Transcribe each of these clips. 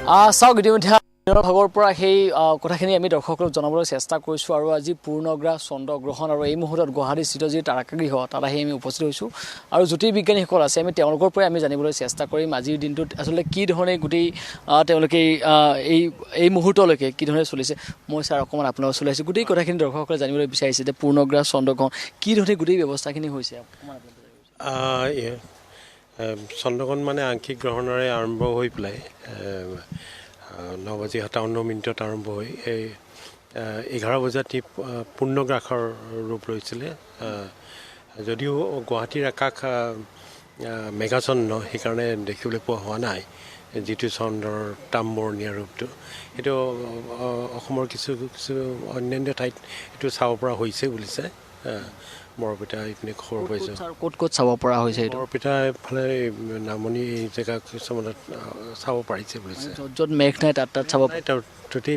চাওক ইতিমধ্যে ভাগৰ পৰা সেই কথাখিনি আমি দৰ্শকক জনাবলৈ চেষ্টা কৰিছোঁ আৰু আজি পূৰ্ণগ্ৰাস চন্দ্ৰগ্ৰহণ আৰু এই মুহূৰ্তত গুৱাহাটীস্থিত যি তাৰকাগৃহ তাত আহি আমি উপস্থিত হৈছোঁ আৰু জ্যোতিৰ্বিজ্ঞানীসকল আছে আমি তেওঁলোকৰ পৰাই আমি জানিবলৈ চেষ্টা কৰিম আজিৰ দিনটোত আচলতে কি ধৰণে গোটেই তেওঁলোকে এই মুহূৰ্তলৈকে কি ধৰণে চলিছে মই ছাৰ অকণমান আপোনাৰ ওচৰলৈ আহিছোঁ গোটেই কথাখিনি দৰ্শকসকলে জানিবলৈ বিচাৰিছে যে পূৰ্ণগ্ৰাস চন্দ্ৰগ্ৰহণ কি ধৰণে গোটেই ব্যৱস্থাখিনি হৈছে চন্দ্ৰগ্ৰহণ মানে আংশিক গ্ৰহণৰে আৰম্ভ হৈ পেলাই 9:57 আৰম্ভ হৈ এই 11 বজাত পূৰ্ণগ্ৰাসৰ ৰূপ লৈছিলে যদিও গুৱাহাটীৰ আকাশ মেঘাচ্ছন্ন সেইকাৰণে দেখিবলৈ পোৱা হোৱা নাই যিটো চন্দ্ৰৰ তাম্বৰণীয়া ৰূপটো সেইটো অসমৰ কিছু কিছু অন্যান্য ঠাইত এইটো চাব পৰা হৈছে বুলিছে বৰপেটা এইপিনে খবৰ পাইছোঁ ক'ত ক'ত চাব পৰা হৈছে এইটো বৰপেটা এইফালে নামনি জেগা কিছুমানত চাব পাৰিছে বুলিছে য'ত মেঘ নাই তাত চাব টোটেই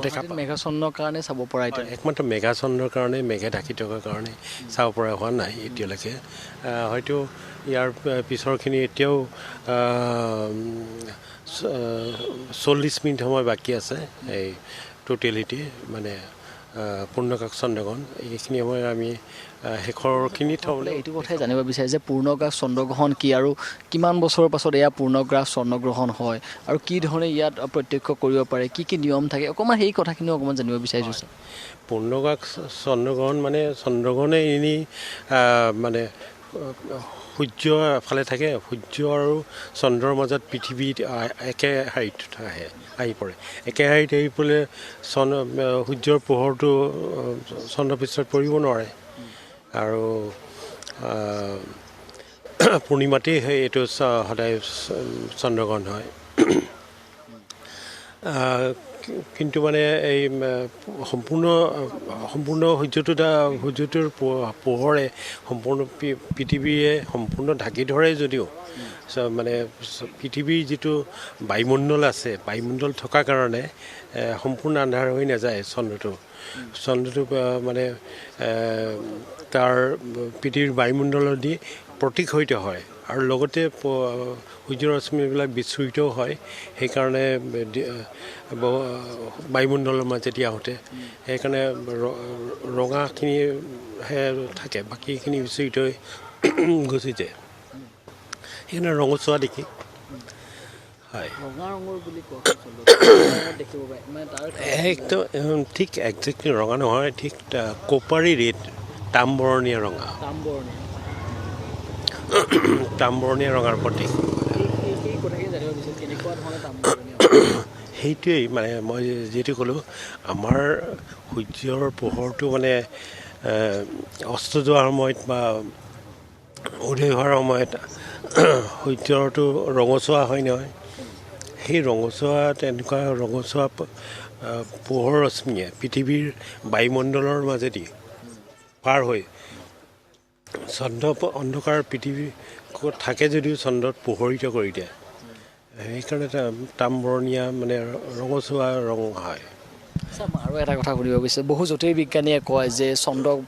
দেখা মেঘাচ্ছন্নৰ কাৰণে চাব পৰা এতিয়া একমাত্ৰ মেঘাচ্ছন্নৰ কাৰণে মেঘে ঢাকি থকাৰ কাৰণে চাব পৰা হোৱা নাই এতিয়ালৈকে হয়তো ইয়াৰ পিছৰখিনি এতিয়াও 40 মিনিট সময় বাকী আছে এই টোটেলিটি মানে পূৰ্ণগ্ৰাস চন্দ্ৰগ্ৰহণ এইখিনি সময় আমি শেষৰখিনি থ'বলৈ এইটো কথাই জানিব বিচাৰে যে পূৰ্ণগ্ৰাস চন্দ্ৰগ্ৰহণ কি আৰু কিমান বছৰৰ পাছত এয়া পূৰ্ণগ্ৰাস চন্দ্ৰগ্ৰহণ হয় আৰু কি ধৰণে ইয়াত প্ৰত্যক্ষ কৰিব পাৰে কি কি নিয়ম থাকে অকণমান সেই কথাখিনিও অকণমান জানিব বিচাৰিছোঁ ছাৰ পূৰ্ণগ্ৰাস চন্দ্ৰগ্ৰহণ মানে চন্দ্ৰগ্ৰহণে এনেই মানে সূৰ্য এফালে থাকে সূৰ্য আৰু চন্দ্ৰৰ মাজত পৃথিৱী একে শাৰীত আহি পৰে একে শাৰীত আহি পেলাই সূৰ্যৰ পোহৰটো চন্দ্ৰপৃষ্ঠত পৰিব নোৱাৰে আৰু পূৰ্ণিমাতেই এইটো সদায় চন্দ্ৰগ্ৰহণ হয় কিন্তু মানে এই সম্পূৰ্ণ সূৰ্যটোৰ পোহৰে সম্পূৰ্ণ পৃথিৱীয়ে সম্পূৰ্ণ ঢাকি ধৰে যদিও মানে পৃথিৱীৰ যিটো বায়ুমণ্ডল আছে বায়ুমণ্ডল থকাৰ কাৰণে সম্পূৰ্ণ আন্ধাৰ হৈ নাযায় চন্দ্ৰটো মানে তাৰ পৃথিৱীৰ বায়ুমণ্ডলেদি প্ৰতিফলিত হয় আৰু লগতে সূৰ্যৰ ৰশ্মিবিলাক বিচ্ছুৰিতও হয় সেইকাৰণে বায়ুমণ্ডলৰ মাজেদি আহোঁতে সেইকাৰণে ৰঙাখিনিহে থাকে বাকীখিনি বিচ্ছুৰিত হৈ গুচি যায় সেইকাৰণে ৰঙচুৱা দেখি হয় একদম ঠিক একজেক্টলি ৰঙা নহয় ঠিক কপাৰী ৰেড তাম্বৰণীয়া ৰঙা তাম্বৰণীয়া ৰঙাৰ প্ৰতীক সেইটোৱেই মানে মই যিটো ক'লোঁ আমাৰ সূৰ্যৰ পোহৰটো মানে অস্ত যোৱাৰ সময়ত বা উদয় হোৱাৰ সময়ত সূৰ্যৰটো ৰঙচুৱা হয় নহয় সেই ৰঙচুৱা তেনেকুৱা ৰঙচুৱা পোহৰ ৰশ্মিয়ে পৃথিৱীৰ বায়ুমণ্ডলৰ মাজেদি পাৰ হৈ অন্ধকাৰ পৃথিৱী থাকে যদিও চন্দ্ৰত পোহৰিত কৰি দিয়ে সেইকাৰণে তাম্বৰণীয়া মানে ৰঙচুৱা ৰং হয় আৰু এটা কথা সুধিব বিচাৰিছোঁ বহু জ্যোতিৰ্বিজ্ঞানীয়ে কয় যে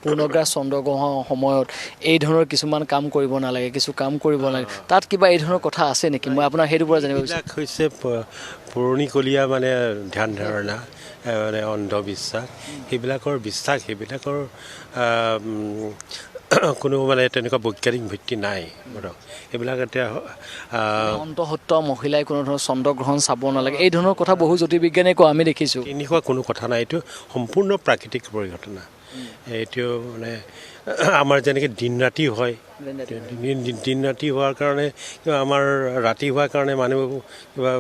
পূৰ্ণগ্ৰাস চন্দ্ৰগ্ৰহণৰ সময়ত এই ধৰণৰ কিছুমান কাম কৰিব নালাগে কিছু কাম কৰিব নালাগে তাত কিবা এই ধৰণৰ কথা আছে নেকি মই আপোনাৰ সেইটোৰ পৰা জানিব বিচাৰিছোঁ হৈছে পুৰণিকলীয়া মানে ধ্যান ধাৰণা মানে অন্ধবিশ্বাস সেইবিলাকৰ কোনো মানে তেনেকুৱা বৈজ্ঞানিক ভিত্তি নাই এইবিলাক এতিয়া অন্তঃসত্ত্বা মহিলাই কোনো ধৰণৰ চন্দ্ৰগ্ৰহণ চাব নালাগে এই ধৰণৰ কথা বহু জ্যোতিৰ্বিজ্ঞানীয়ে কোৱা আমি দেখিছোঁ এনেকুৱা কোনো কথা নাই এইটো সম্পূৰ্ণ প্ৰাকৃতিক পৰিঘটনা এইটো মানে আমাৰ যেনেকৈ দিন ৰাতি হয় দিন ৰাতি হোৱাৰ কাৰণে আমাৰ ৰাতি হোৱাৰ কাৰণে মানুহ কিবা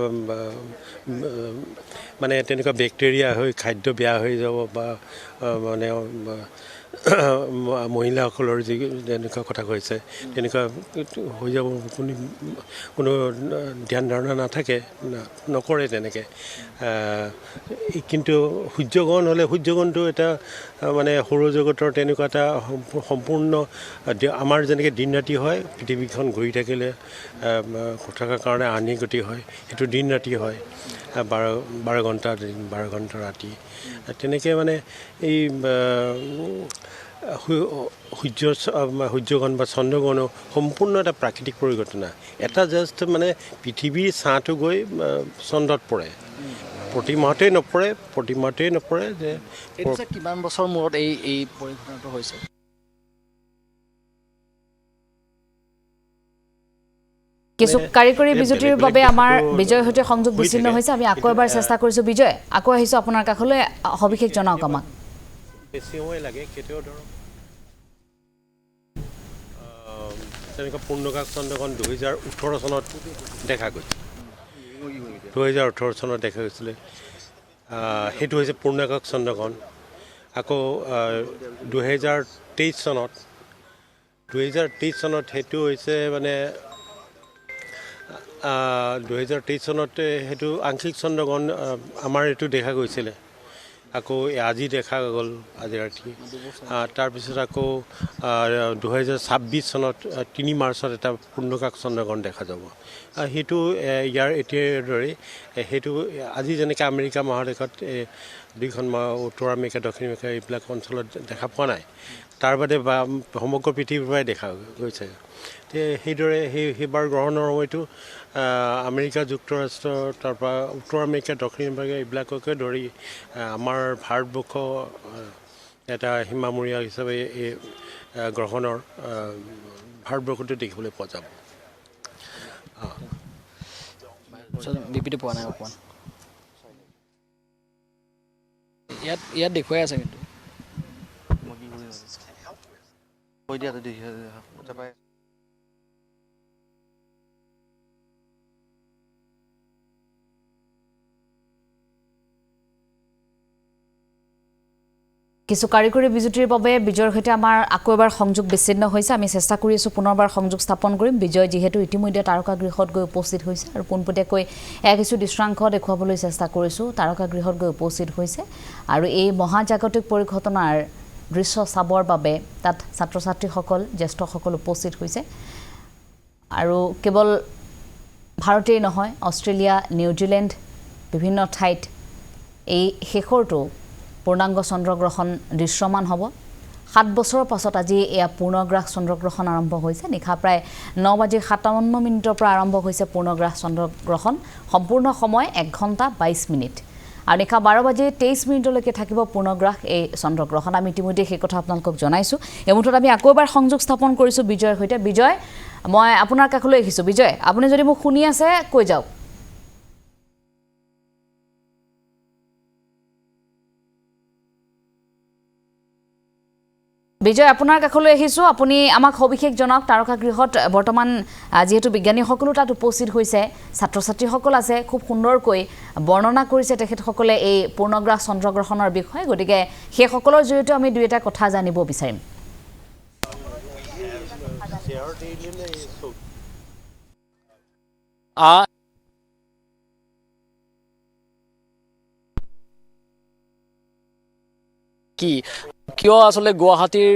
মানে তেনেকুৱা বেক্টেৰিয়া হৈ খাদ্য বেয়া হৈ যাব বা মানে মহিলাসকলৰ যি যেনেকুৱা কথা কৈছে তেনেকুৱা হৈ যাব কোনো ধ্যান ধাৰণা নাথাকে নকৰে তেনেকৈ কিন্তু সূৰ্যগ্ৰহণ হ'লে সূৰ্যগ্ৰহণটো এটা মানে সৌৰজগতৰ তেনেকুৱা এটা সম্পূৰ্ণ আমাৰ যেনেকৈ দিন ৰাতি হয় পৃথিৱীখন ঘূৰি থাকিলে থকাৰ কাৰণে আনি গতি হয় সেইটো দিন ৰাতি হয় 12 ঘণ্টা দিন 12 ঘণ্টা ৰাতি তেনেকৈ মানে এই সূৰ্যগ্ৰহণ বা চন্দ্ৰগ্ৰহণো সম্পূৰ্ণ এটা প্ৰাকৃতিক পৰিঘটনা এটা জাষ্ট মানে পৃথিৱীৰ ছাঁটো গৈ চন্দ্ৰত পৰে প্ৰতি মাহতেই নপৰে যে কিমান বছৰ মূৰত এই পৰিঘটনাটো হৈছে কিছু কাৰিকৰী বিজুতিৰ বাবে আমাৰ বিজয়ৰ সৈতে সংযোগ বিচ্ছিন্ন হৈছে আমি আকৌ এবাৰ চেষ্টা কৰিছোঁ বিজয় আকৌ আহিছোঁ আপোনাৰ কাষলৈ সবিশেষ জনাওক আমাক বেছি সময় লাগে কেতিয়াও ধৰক তেনেকুৱা পূৰ্ণগ্ৰাস চন্দ্ৰগ্ৰহণ 2018 চনত দেখা গৈছে 2018 চনত দেখা গৈছিলে সেইটো হৈছে পূৰ্ণগ্ৰাস চন্দ্ৰগ্ৰহণ আকৌ 2023 চনত সেইটো হৈছে মানে 2023 চনতে সেইটো আংশিক চন্দ্ৰগ্ৰহণ আমাৰ এইটো দেখা গৈছিলে আকৌ আজি দেখা গ'ল আজি ৰাতি তাৰপিছত আকৌ 2026 চনত 3 মাৰ্চত এটা পূৰ্ণগ্ৰাস চন্দ্ৰগ্ৰহণ দেখা যাব সেইটো ইয়াৰ এতিয়াৰ দৰে সেইটো আজি যেনেকৈ আমেৰিকা মহাদেশত দুইখন উত্তৰ আমেৰিকা দক্ষিণ আমেৰিকা এইবিলাক অঞ্চলত দেখা পোৱা নাই তাৰ বাদে বা সমগ্ৰ পৃথিৱীৰ পৰাই দেখা গৈছে সেইদৰে সেইবাৰ গ্ৰহণৰ সময়টো আমেৰিকা যুক্তৰাষ্ট্ৰ তাৰপৰা উত্তৰ আমেৰিকা দক্ষিণ আমেৰিকা এইবিলাককে ধৰি আমাৰ ভাৰতবৰ্ষ এটা সীমামূৰীয়া হিচাপে এই গ্ৰহণৰ ভাৰতবৰ্ষতে দেখিবলৈ পোৱা যাব বিপিটো পোৱা নাই অকণমান ইয়াত দেখুৱাই আছে কিন্তু কিছু কাৰিকৰী বিজুতিৰ বাবে বিজয়ৰ সৈতে আমাৰ আকৌ এবাৰ সংযোগ বিচ্ছিন্ন হৈছে আমি চেষ্টা কৰি আছোঁ পুনৰবাৰ সংযোগ স্থাপন কৰিম বিজয় যিহেতু ইতিমধ্যে তাৰকাগৃহত গৈ উপস্থিত হৈছে আৰু পোনপটীয়াকৈ কিছু দৃশ্যাংশ দেখুৱাবলৈ চেষ্টা কৰিছোঁ তাৰকাগৃহত গৈ উপস্থিত হৈছে আৰু এই মহাজাগতিক পৰিঘটনাৰ দৃশ্য চাবৰ বাবে তাত ছাত্ৰ ছাত্ৰীসকল জ্যেষ্ঠসকল উপস্থিত হৈছে আৰু কেৱল ভাৰতেই নহয় অষ্ট্ৰেলিয়া নিউজিলেণ্ড বিভিন্ন ঠাইত এই শেষৰটো পূৰ্ণাংগ চন্দ্ৰগ্ৰহণ দৃশ্যমান হ'ব 7 বছৰৰ পাছত আজি এয়া পূৰ্ণগ্ৰাস চন্দ্ৰগ্ৰহণ আৰম্ভ হৈছে নিশা প্ৰায় 9:57 পৰা আৰম্ভ হৈছে পূৰ্ণগ্ৰাস চন্দ্ৰগ্ৰহণ সম্পূৰ্ণ সময় 1 ঘণ্টা 22 মিনিট আৰু নিশা 12:23 থাকিব পূৰ্ণগ্ৰাস এই চন্দ্ৰগ্ৰহণ আমি ইতিমধ্যে সেই কথা আপোনালোকক জনাইছোঁ এই মুহূৰ্তত আমি আকৌ এবাৰ সংযোগ স্থাপন কৰিছোঁ বিজয়ৰ সৈতে বিজয় মই আপোনাৰ কাষলৈ আহিছোঁ বিজয় আপুনি যদি মোক শুনি আছে কৈ যাওক বিজয় আপোনাৰ কাষলৈ আহিছোঁ আপুনি আমাক সবিশেষ জনাওক তাৰকাগৃহত বৰ্তমান যেহেতু বিজ্ঞানীসকলো তাত উপস্থিত হৈছে ছাত্ৰ ছাত্ৰীসকল আছে খুব সুন্দৰকৈ বৰ্ণনা কৰিছে তেখেতসকলে এই পূৰ্ণগ্ৰাস চন্দ্ৰগ্ৰহণৰ বিষয়ে গতিকে সেইসকলৰ জৰিয়তে আমি দুই এটা কথা জানিব বিচাৰিম কি কিয় আসলে গুৱাহাটীৰ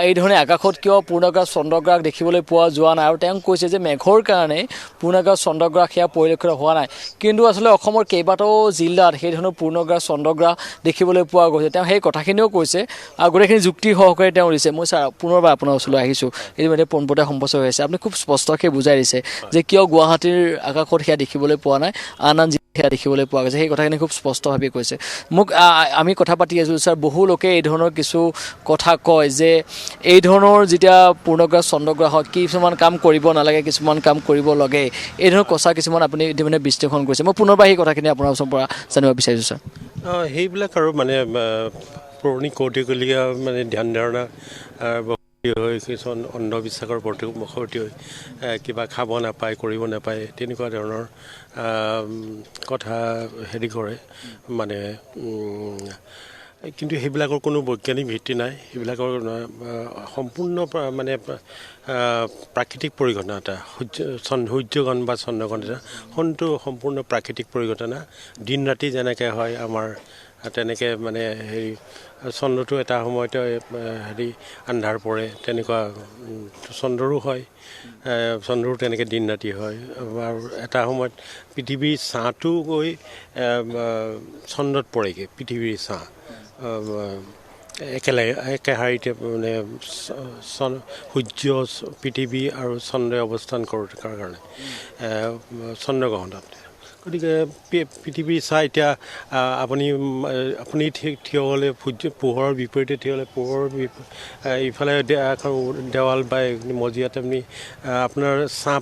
এই ধৰণে আকাশত কিয় পূৰ্ণগ্ৰাস চন্দ্ৰগ্ৰাস দেখিবলৈ পোৱা যোৱা নাই আৰু তেওঁ কৈছে যে মেঘৰ কাৰণে পূৰ্ণগ্ৰাস চন্দ্ৰগ্ৰাস সেয়া পৰিলক্ষিত হোৱা নাই কিন্তু আসলে অসমৰ কেইবাটাও জিলাত সেই ধৰণৰ পূৰ্ণগ্ৰাস চন্দ্ৰগ্ৰাস দেখিবলৈ পোৱা গৈছে তেওঁ সেই কথাখিনিও কৈছে গোটেইখিনি যুক্তি সহকাৰে তেওঁ দিছে মই পুনৰবাৰ আপোনাৰ ওচৰলৈ আহিছোঁ ইতিমধ্যে পোনপটীয়া সম্প্ৰচাৰ হৈ আছে আপুনি খুব স্পষ্টকৈ বুজাই দিছে যে কিয় গুৱাহাটীৰ আকাশত সেয়া দেখিবলৈ পোৱা নাই আন সেয়া দেখিবলৈ পোৱা গৈছে সেই কথাখিনি খুব স্পষ্টভাৱে কৈছে মোক আমি কথা পাতি আছোঁ ছাৰ বহু লোকে এই ধৰণৰ কিছু কথা কয় যে এই ধৰণৰ যেতিয়া পূৰ্ণগ্ৰাস চন্দ্ৰগ্ৰাসত কিছুমান কাম কৰিব নালাগে কিছুমান কাম কৰিব লাগে এই ধৰণৰ কথা কিছুমান আপুনি ইতিমধ্যে বিশ্লেষণ কৰিছে মই পুনৰবাৰ সেই কথাখিনি আপোনাৰ ওচৰৰ পৰা জানিব বিচাৰিছোঁ ছাৰ সেইবিলাক আৰু মানে পুৰণি কৌতুকলীয়া মানে ধ্যান ধাৰণা হৈ কিছুমান অন্ধবিশ্বাসৰ মুখৱৰ্তী হৈ কিবা খাব নাপায় কৰিব নাপায় তেনেকুৱা ধৰণৰ কথা হেৰি কৰে মানে কিন্তু সেইবিলাকৰ কোনো বৈজ্ঞানিক ভিত্তি নাই সেইবিলাকৰ সম্পূৰ্ণ মানে প্ৰাকৃতিক পৰিঘটনা এটা সূৰ্যগ্ৰহণ বা চন্দ্ৰগ্ৰহণ এটা সম্পূৰ্ণ প্ৰাকৃতিক পৰিঘটনা দিন ৰাতি যেনেকৈ হয় আমাৰ তেনেকৈ মানে হেৰি চন্দ্ৰটো এটা সময়তে হেৰি আন্ধাৰ পৰে তেনেকুৱা চন্দ্ৰৰো হয় চন্দ্ৰৰো তেনেকৈ দিন ৰাতি হয় আৰু এটা সময়ত পৃথিৱীৰ ছাঁটো গৈ চন্দ্ৰত পৰেগৈ পৃথিৱীৰ ছাঁ একে শাৰীতে মানে সূৰ্য পৃথিৱী আৰু চন্দ্ৰই অৱস্থান কৰাৰ কাৰণে চন্দ্ৰগ্ৰহণত গতিকে পৃথিৱী চাই এতিয়া আপুনি থিয় হ'লে সূৰ্য পোহৰৰ বিপৰীতে থিয় হ'লে পোহৰৰ ইফালে দেৱাল বা মজিয়াত আপুনি আপোনাৰ ছাঁ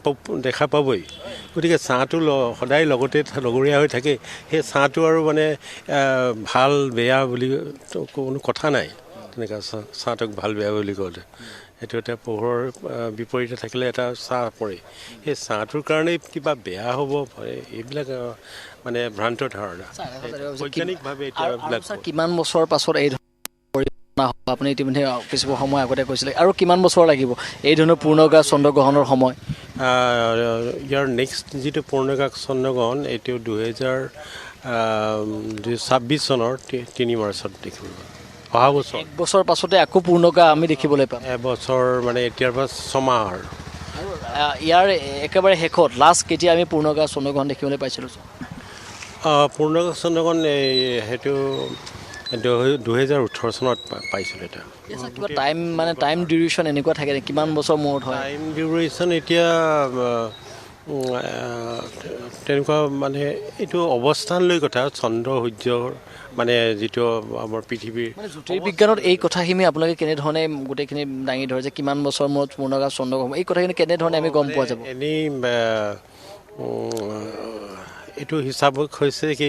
দেখা পাবই গতিকে ছাঁটো সদায় লগতে লগৰীয়া হৈ থাকে সেই ছাঁটো আৰু মানে ভাল বেয়া বুলি কোনো কথা নাই তেনেকুৱা ছাঁটোক ভাল বেয়া বুলি কওঁতে সেইটো এটা পোহৰৰ বিপৰীতে থাকিলে এটা ছাঁ পৰে সেই ছাঁটোৰ কাৰণে কিবা বেয়া হ'ব পাৰে এইবিলাক মানে ভ্ৰান্ত ধাৰণা বৈজ্ঞানিকভাৱে এতিয়া কিমান বছৰ পাছত এই আপুনি ইতিমধ্যে কিছু সময় আগতে কৈছিলে আৰু কিমান বছৰ লাগিব এই ধৰণৰ পূৰ্ণগ্ৰাস চন্দ্ৰগ্ৰহণৰ সময় ইয়াৰ নেক্সট যিটো পূৰ্ণগ্ৰাস চন্দ্ৰগ্ৰহণ এইটো 2026 চনৰ 3 মাৰ্চত দেখিব অহা বছৰ এক বছৰ পাছতে আকৌ পূৰ্ণগ্ৰাস আমি দেখিবলৈ পাম এবছৰ মানে এতিয়াৰ পৰা 6 মাহ আৰু ইয়াৰ একেবাৰে শেষত লাষ্ট কেতিয়া আমি পূৰ্ণগ্ৰাস চন্দ্ৰগ্ৰহণ দেখিবলৈ পাইছিলোঁ পূৰ্ণগ্ৰাস চন্দ্ৰগ্ৰহণ সেইটো 2018 চনত পাইছিলোঁ এটা কিবা টাইম ডিউৰেশ্যন এনেকুৱা থাকে কিমান বছৰ মূৰত হয় টাইম ডিউৰেশ্যন এতিয়া তেনেকুৱা মানে এইটো অৱস্থান লৈ কথা চন্দ্ৰ সূৰ্যৰ মানে যিটো আমাৰ পৃথিৱীৰ জ্যোতিৰ্বিজ্ঞানত এই কথাখিনি আপোনালোকে কেনেধৰণে গোটেইখিনি দাঙি ধৰে যে কিমান বছৰ মূৰত পূৰ্ণগ্ৰাস চন্দ্ৰগ্ৰহণ এই কথাখিনি কেনেধৰণে আমি গম পোৱা যাব এনেই এইটো হিচাপ হৈছে কি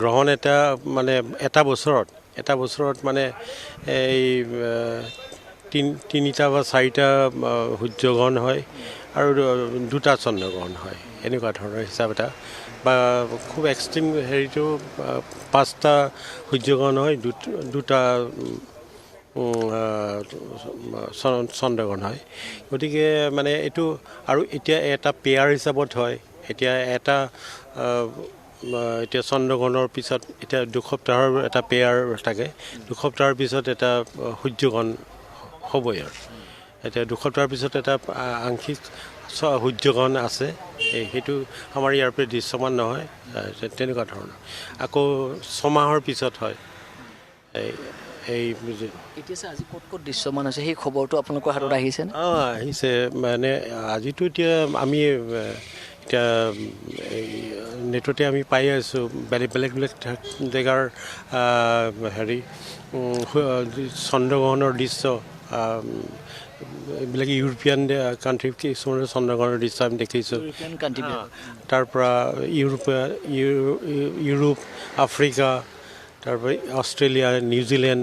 গ্ৰহণ এটা মানে এটা বছৰত মানে এই 3টা বা 4টা সূৰ্যগ্ৰহণ হয় আৰু 2টা চন্দ্ৰগ্ৰহণ হয় এনেকুৱা ধৰণৰ হিচাপ এটা বা খুব এক্সট্ৰিম হেৰিটো 5টা সূৰ্যগ্ৰহণ হয় 2টা চন্দ্ৰগ্ৰহণ হয় গতিকে মানে এইটো আৰু এতিয়া এটা পেয়াৰ হিচাপত হয় এতিয়া এতিয়া চন্দ্ৰগ্ৰহণৰ পিছত এতিয়া 2 সপ্তাহৰ এটা পেয়াৰ থাকে 2 সপ্তাহৰ পিছত এটা সূৰ্যগ্ৰহণ হ'বই আৰু এতিয়া 2 সপ্তাহৰ পিছত এটা আংশিক সূৰ্যগ্ৰহণ আছে সেইটো আমাৰ ইয়াৰ পৰা দৃশ্যমান নহয় তেনেকুৱা ধৰণৰ আকৌ 6 মাহৰ পিছত হয় এতিয়া আজি ক'ত দৃশ্যমান হৈছে সেই খবৰটো আপোনালোকৰ হাতত আহিছে আহিছে মানে আজিতো এতিয়া আমি এতিয়া নেটতে আমি পাই আছোঁ বেলেগ জেগাৰ হেৰি চন্দ্ৰগ্ৰহণৰ দৃশ্য এইবিলাক ইউৰোপীয়ান কাণ্ট্ৰি কিছুমানৰ চন্দ্ৰগ্ৰহণৰ দৃশ্য আমি দেখিছোঁ তাৰ পৰা ইউৰোপ আফ্ৰিকা তাৰপৰা অষ্ট্ৰেলিয়া নিউজিলেণ্ড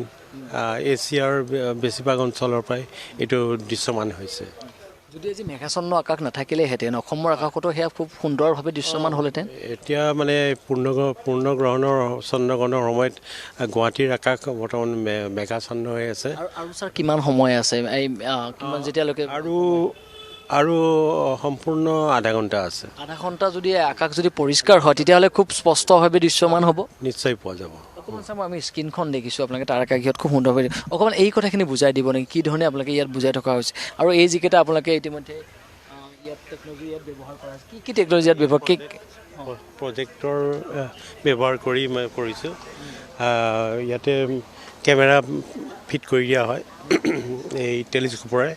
এছিয়াৰ বেছিভাগ অঞ্চলৰ পৰাই এইটো দৃশ্যমান হৈছে যদি আজি মেঘাচ্ছন্ন আকাশ নাথাকিলেহেঁতেন অসমৰ আকাশতো সেয়া খুব সুন্দৰভাৱে দৃশ্যমান হ'লহেঁতেন এতিয়া মানে পূৰ্ণগ্ৰহণৰ চন্দ্ৰগ্ৰহণৰ সময়ত গুৱাহাটীৰ আকাশ বৰ্তমান মেঘাচ্ছন্ন হৈ আছে আৰু ছাৰ কিমান সময় আছে এই কিমান যেতিয়ালৈকে আৰু সম্পূৰ্ণ আধা ঘণ্টা আছে আধা ঘণ্টা যদি আকাশ যদি পৰিষ্কাৰ হয় তেতিয়াহ'লে খুব স্পষ্টভাৱে দৃশ্যমান হ'ব নিশ্চয় পোৱা যাব অকণমান চাম আমি স্ক্ৰীণখন দেখিছোঁ আপোনালোকে তাৰকাগৃহত খুব সুন্দৰভাৱে অকণমান এই কথাখিনি বুজাই দিব নেকি কি ধৰণে আপোনালোকে ইয়াত বুজাই থকা হৈছে আৰু এই যিকেইটা আপোনালোকে ইতিমধ্যে ইয়াত টেকন'লজি ইয়াত ব্যৱহাৰ কৰা হৈছে কি টেকন'লজি ইয়াত ব্যৱহাৰ প্ৰজেক্টৰ ব্যৱহাৰ কৰি মই কৰিছোঁ ইয়াতে কেমেৰা ফিট কৰি দিয়া হয় এই টেলিস্কোপৰে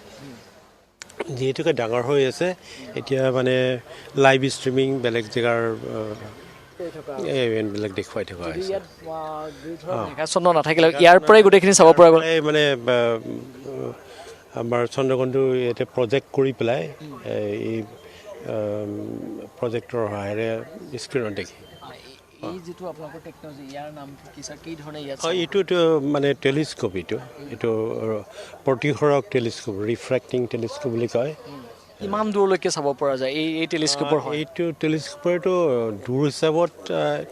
যিহেতুকে ডাঙৰ হৈ আছে এতিয়া মানে লাইভ ষ্ট্ৰিমিং বেলেগ জেগাৰ ইভেণ্টবিলাক দেখুৱাই থকা হৈছে মেঘাচ্ছন্ন নাথাকিলে ইয়াৰ পৰাই গোটেইখিনি চাব পৰা গ'ল মানে আমাৰ চন্দ্ৰগ্ৰহণটো ইয়াতে প্ৰজেক্ট কৰি পেলাই এই প্ৰজেক্টৰ সহায়েৰে স্ক্ৰীণত দেখি এইটোতো মানে টেলিস্কোপ এইটো প্ৰতিসৰক টেলিস্কোপ ৰিফ্ৰেক্টিং টেলিস্কোপ বুলি কয় কিমান দূৰলৈকে চাব পৰা যায় এই টেলিস্কোপৰ এইটো টেলিস্কোপৰটো দূৰ হিচাপত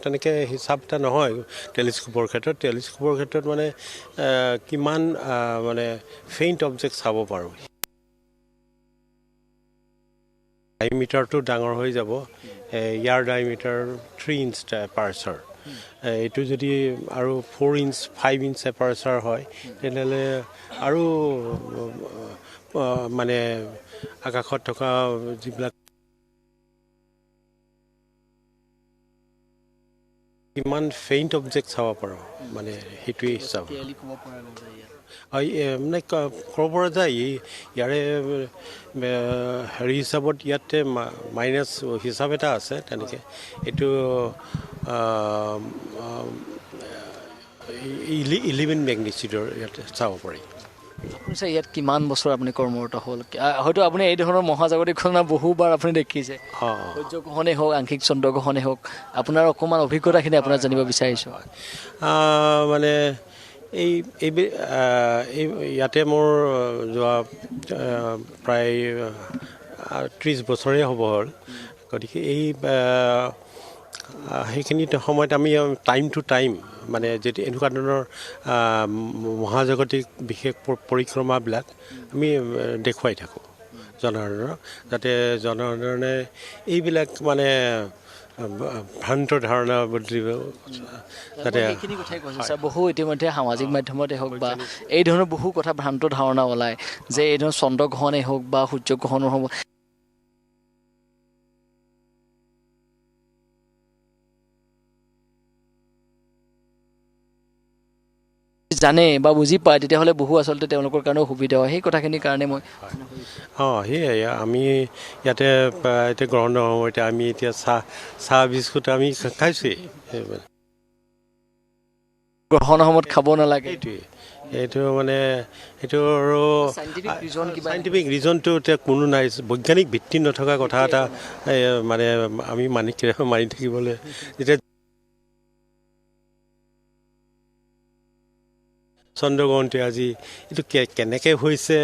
তেনেকৈ হিচাপ এটা নহয় টেলিস্কোপৰ ক্ষেত্ৰত মানে কিমান মানে ফেইণ্ট অবজেক্ট চাব পাৰোঁ ডায়মিটাৰটো ডাঙৰ হৈ যাব ইয়াৰ ডায়মিটাৰ 3 ইঞ্চ এপাৰ্চাৰ এইটো যদি আৰু 4 ইঞ্চ 5 ইঞ্চ এপাৰ্চাৰ হয় তেনেহ'লে আৰু মানে আকাশত থকা যিবিলাক কিমান ফেইণ্ট অবজেক্ট চাব পাৰোঁ মানে সেইটোৱেই চাব মানে ক'ব পৰা যায় ইয়াৰে হেৰি হিচাপত ইয়াতে মাইনাছ হিচাপ এটা আছে তেনেকৈ এইটো 11 মেগনিচিউডৰ ইয়াতে চাব পাৰি আপুনি চাই ইয়াত কিমান বছৰ আপুনি কৰ্মৰত হ'ল হয়তো আপুনি এই ধৰণৰ মহাজাগতিক ঘটনা বহুবাৰ আপুনি দেখিছে সূৰ্যগ্ৰহণেই হওক আংশিক চন্দ্ৰগ্ৰহণেই হওক আপোনাৰ অকণমান অভিজ্ঞতাখিনি আপোনাৰ জানিব বিচাৰিছোঁ মানে এই ইয়াতে মোৰ যোৱা প্ৰায় 30 বছৰেই হ'ব হ'ল গতিকে সেইখিনি সময়ত আমি টাইম টু টাইম মানে যদি এনেকুৱা ধৰণৰ মহাজাগতিক বিশেষ পৰিক্ৰমাবিলাক আমি দেখুৱাই থাকোঁ জনসাধাৰণক যাতে জনসাধাৰণে এইবিলাক মানে ভ্ৰান্ত ধাৰণা বদলিব যাতে সেইখিনি কথাই কৈছে ছাৰ বহু ইতিমধ্যে সামাজিক মাধ্যমতে হওক বা এই ধৰণৰ বহু কথা ভ্ৰান্ত ধাৰণা ওলায় যে এই ধৰণৰ চন্দ্ৰগ্ৰহণেই হওক বা সূৰ্যগ্ৰহণৰ হ'ব জানে বা বুজি পায় তেতিয়াহ'লে বহু আচলতে তেওঁলোকৰ কাৰণেও সুবিধা হয় সেই কথাখিনিৰ কাৰণে মই সেয়াই আমি ইয়াতে এতিয়া গ্ৰহণ সময়তে আমি এতিয়া চাহ বিস্কুট আমি খাইছোৱেই গ্ৰহণৰ সময়ত খাব নালাগে এইটো মানে এইটো আৰু চাইণ্টিফিক ৰিজনটো এতিয়া কোনো নাই বৈজ্ঞানিক ভিত্তি নথকা কথা এটা মানে আমি মানি থাকিবলৈ যেতিয়া চন্দ্ৰগ্ৰহণটো আজি এইটো কেনেকৈ হৈছে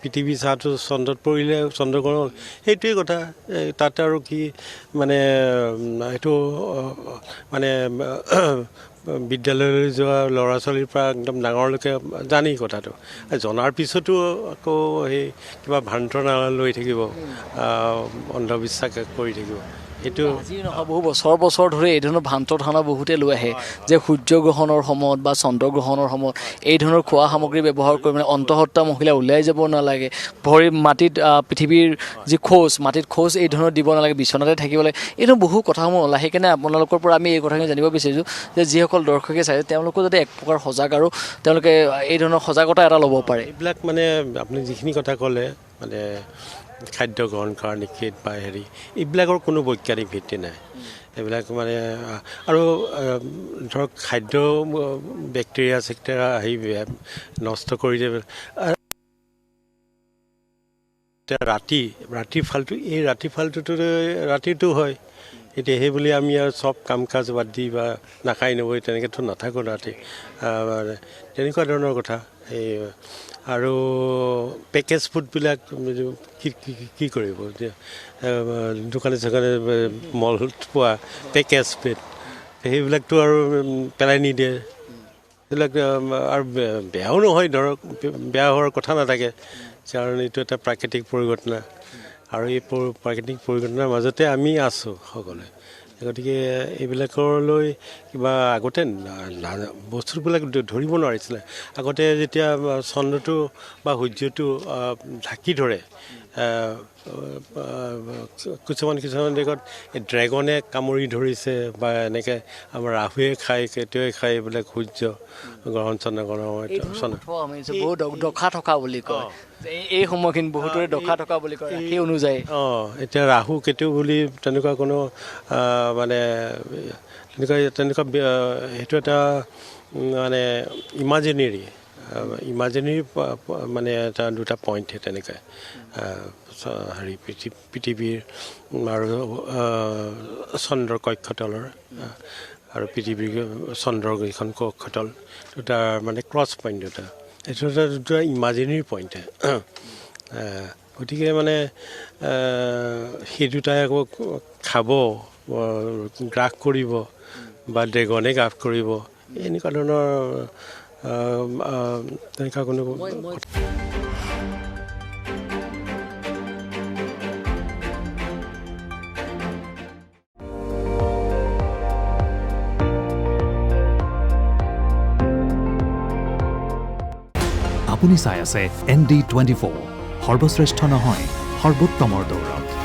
পৃথিৱী চাহটো চন্দ্ৰত পৰিলে চন্দ্ৰগ্ৰহণ সেইটোৱেই কথা তাত আৰু কি মানে এইটো মানে বিদ্যালয়লৈ যোৱা ল'ৰা ছোৱালীৰ পৰা একদম ডাঙৰলৈকে জানেই কথাটো জনাৰ পিছতো আকৌ সেই কিবা ভ্ৰান্তনা লৈ থাকিব অন্ধবিশ্বাস কৰি থাকিব সেইটো আজি নহয় বহু বছৰ ধৰি এই ধৰণৰ ভ্ৰান্ত ধাৰণা বহুতে লৈ আহে যে সূৰ্যগ্ৰহণৰ সময়ত বা চন্দ্ৰগ্ৰহণৰ সময়ত এই ধৰণৰ খোৱা সামগ্ৰী ব্যৱহাৰ কৰি মানে অন্তঃসত্ত্বা মহিলা ওলাই যাব নালাগে ভৰি মাটিত পৃথিৱীৰ যি মাটিত খোজ এই ধৰণৰ দিব নালাগে বিচনাতে থাকিব লাগে এই ধৰণৰ বহু কথাসমূহ ওলায় সেইকাৰণে আপোনালোকৰ পৰা আমি এই কথাখিনি জানিব বিচাৰিছোঁ যে যিসকল দৰ্শকে চাইছে তেওঁলোকো যাতে এক প্ৰকাৰ সজাগ আৰু তেওঁলোকে এই ধৰণৰ সজাগতা এটা ল'ব পাৰে এইবিলাক মানে আপুনি যিখিনি কথা ক'লে মানে খাদ্য গ্ৰহণ কৰা নিষেধ বা হেৰি এইবিলাকৰ কোনো বৈজ্ঞানিক ভিত্তি নাই এইবিলাক মানে আৰু ধৰক খাদ্য বেক্টেৰিয়া চেক্টেৰিয়া আহি নষ্ট কৰি দিয়ে ৰাতিৰ ফালটো এই ৰাতিটো হয় এতিয়া সেই বুলি আমি আৰু চব কাম কাজ বাদ দি বা নাখাই নবৈ তেনেকৈতো নাথাকোঁ ৰাতি তেনেকুৱা ধৰণৰ কথা এই আৰু পেকেজ ফুডবিলাক কি কৰিব দোকানে চোকানে মলত পোৱা পেকেজ ফুড সেইবিলাকতো আৰু পেলাই নিদিয়ে সেইবিলাক আৰু বেয়াও নহয় ধৰক বেয়া হোৱাৰ কথা নাথাকে কাৰণ এইটো এটা প্ৰাকৃতিক পৰিঘটনা আৰু এই প্ৰাকৃতিক পৰিঘটনাৰ মাজতে আমি আছোঁ সকলোৱে গতিকে এইবিলাকলৈ কিবা আগতে বস্তুবিলাক ধৰিব নোৱাৰিছিলে আগতে যেতিয়া চন্দ্ৰটো বা সূৰ্যটো ঢাকি ধৰে কিছুমান দেশত ড্ৰেগনে কামুৰি ধৰিছে বা এনেকৈ আমাৰ ৰাহুৱে খায় কেতুৱে খায় এইবিলাক সূৰ্য গ্ৰহণ বহুত দখা থকা বুলি কয় এই সময়খিনি বহুতৰে দখা থকা বুলি কয় সেই অনুযায়ী এতিয়া ৰাহু কেতু বুলি তেনেকুৱা কোনো মানে তেনেকুৱা সেইটো এটা মানে ইমাজিনেৰী মানে এটা দুটা পইণ্ট তেনেকৈ হেৰি পৃথিৱীৰ আৰু চন্দ্ৰৰ কক্ষতলৰ আৰু পৃথিৱীৰ চন্দ্ৰৰ এইখন কক্ষতল দুটা মানে ক্ৰছ পইণ্ট এইটো দুটা ইমাজিনেৰী পইণ্ট গতিকে মানে সেই দুটাই আকৌ খাব গ্ৰাস কৰিব বা ড্ৰেগনে গ্ৰাস কৰিব এনেকুৱা ধৰণৰ তেনেকুৱা কোনো আপুনি চাই আছে ND24 সৰ্বশ্ৰেষ্ঠ নহয় সৰ্বোত্তমৰ দৌৰত